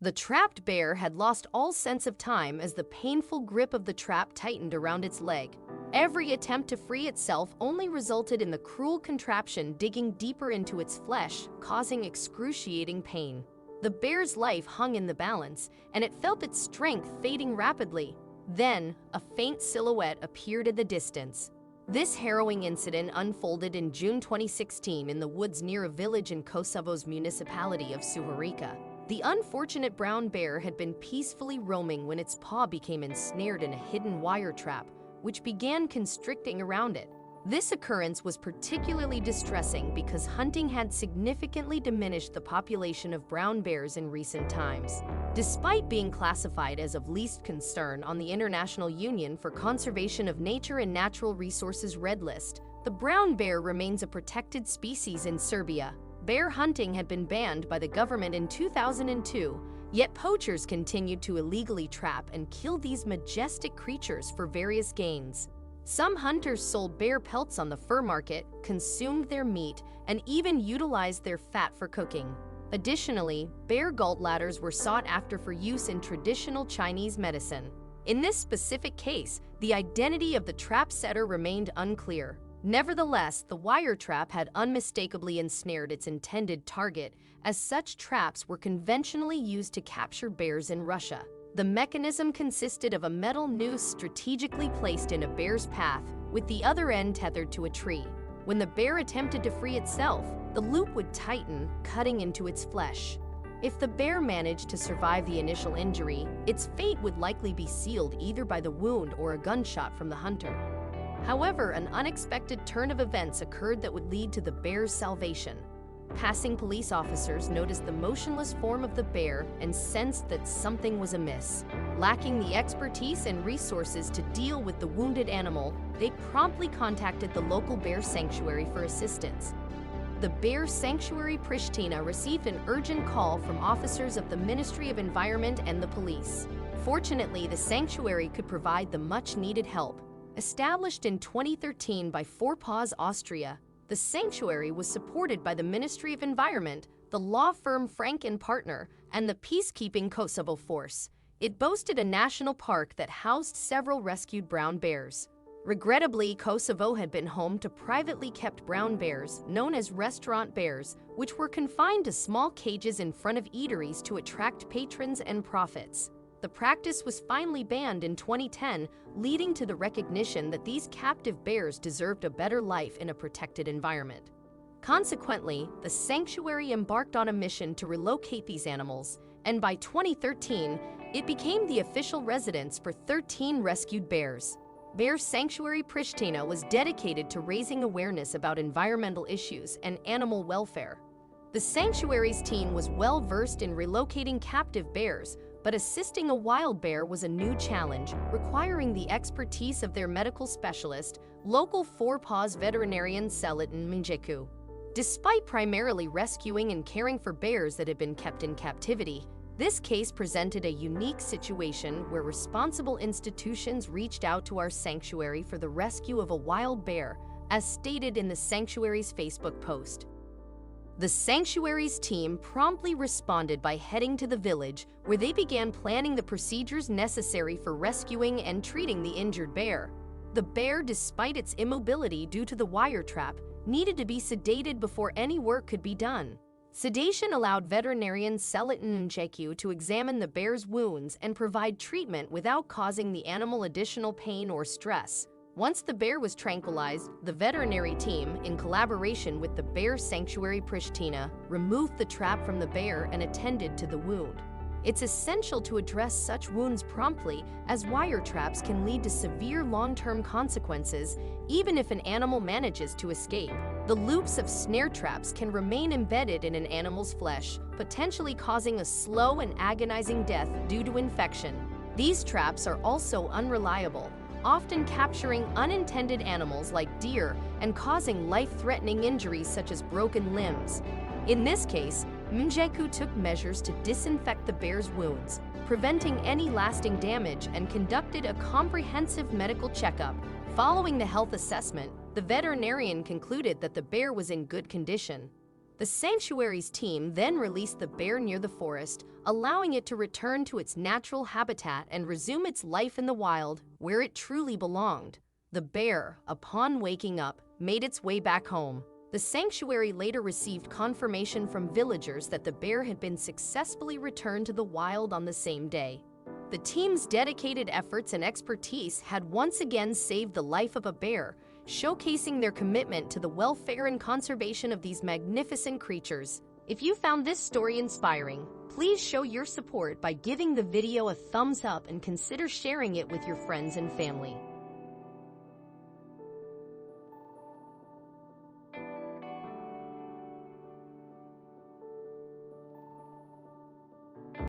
The trapped bear had lost all sense of time as the painful grip of the trap tightened around its leg. Every attempt to free itself only resulted in the cruel contraption digging deeper into its flesh, causing excruciating pain. The bear's life hung in the balance, and it felt its strength fading rapidly. Then, a faint silhouette appeared in the distance. This harrowing incident unfolded in June 2016 in the woods near a village in Kosovo's municipality of Suharica. The unfortunate brown bear had been peacefully roaming when its paw became ensnared in a hidden wire trap, which began constricting around it. This occurrence was particularly distressing because hunting had significantly diminished the population of brown bears in recent times. Despite being classified as of least concern on the International Union for Conservation of Nature and Natural Resources Red List, the brown bear remains a protected species in Serbia. Bear hunting had been banned by the government in 2002, yet poachers continued to illegally trap and kill these majestic creatures for various gains. Some hunters sold bear pelts on the fur market, consumed their meat, and even utilized their fat for cooking. Additionally, bear gallbladders were sought after for use in traditional Chinese medicine. In this specific case, the identity of the trap setter remained unclear. Nevertheless, the wire trap had unmistakably ensnared its intended target, as such traps were conventionally used to capture bears in Russia. The mechanism consisted of a metal noose strategically placed in a bear's path, with the other end tethered to a tree. When the bear attempted to free itself, the loop would tighten, cutting into its flesh. If the bear managed to survive the initial injury, its fate would likely be sealed either by the wound or a gunshot from the hunter. However, an unexpected turn of events occurred that would lead to the bear's salvation. Passing police officers noticed the motionless form of the bear and sensed that something was amiss. Lacking the expertise and resources to deal with the wounded animal, they promptly contacted the local bear sanctuary for assistance. The Bear Sanctuary Pristina received an urgent call from officers of the Ministry of Environment and the police. Fortunately, the sanctuary could provide the much-needed help. Established in 2013 by Four Paws Austria, the sanctuary was supported by the Ministry of Environment, the law firm Frank & Partner, and the peacekeeping Kosovo Force. It boasted a national park that housed several rescued brown bears. Regrettably, Kosovo had been home to privately kept brown bears, known as restaurant bears, which were confined to small cages in front of eateries to attract patrons and profits. The practice was finally banned in 2010, leading to the recognition that these captive bears deserved a better life in a protected environment. Consequently, the sanctuary embarked on a mission to relocate these animals, and by 2013, it became the official residence for 13 rescued bears. Bear Sanctuary Pristina was dedicated to raising awareness about environmental issues and animal welfare. The sanctuary's team was well versed in relocating captive bears, but assisting a wild bear was a new challenge, requiring the expertise of their medical specialist, local Four Paws veterinarian Selahattin Mnjeku. Despite primarily rescuing and caring for bears that had been kept in captivity, this case presented a unique situation where responsible institutions reached out to our sanctuary for the rescue of a wild bear, as stated in the sanctuary's Facebook post. The sanctuary's team promptly responded by heading to the village, where they began planning the procedures necessary for rescuing and treating the injured bear. The bear, despite its immobility due to the wire trap, needed to be sedated before any work could be done. Sedation allowed veterinarian Selahattin Mnjeku to examine the bear's wounds and provide treatment without causing the animal additional pain or stress. Once the bear was tranquilized, the veterinary team, in collaboration with the Bear Sanctuary Pristina, removed the trap from the bear and attended to the wound. It's essential to address such wounds promptly, as wire traps can lead to severe long-term consequences, even if an animal manages to escape. The loops of snare traps can remain embedded in an animal's flesh, potentially causing a slow and agonizing death due to infection. These traps are also unreliable, often capturing unintended animals like deer and causing life-threatening injuries such as broken limbs. In this case, Mnjeku took measures to disinfect the bear's wounds, preventing any lasting damage, and conducted a comprehensive medical checkup. Following the health assessment, the veterinarian concluded that the bear was in good condition. The sanctuary's team then released the bear near the forest, allowing it to return to its natural habitat and resume its life in the wild, where it truly belonged. The bear, upon waking up, made its way back home. The sanctuary later received confirmation from villagers that the bear had been successfully returned to the wild on the same day. The team's dedicated efforts and expertise had once again saved the life of a bear, showcasing their commitment to the welfare and conservation of these magnificent creatures. If you found this story inspiring, please show your support by giving the video a thumbs up and consider sharing it with your friends and family.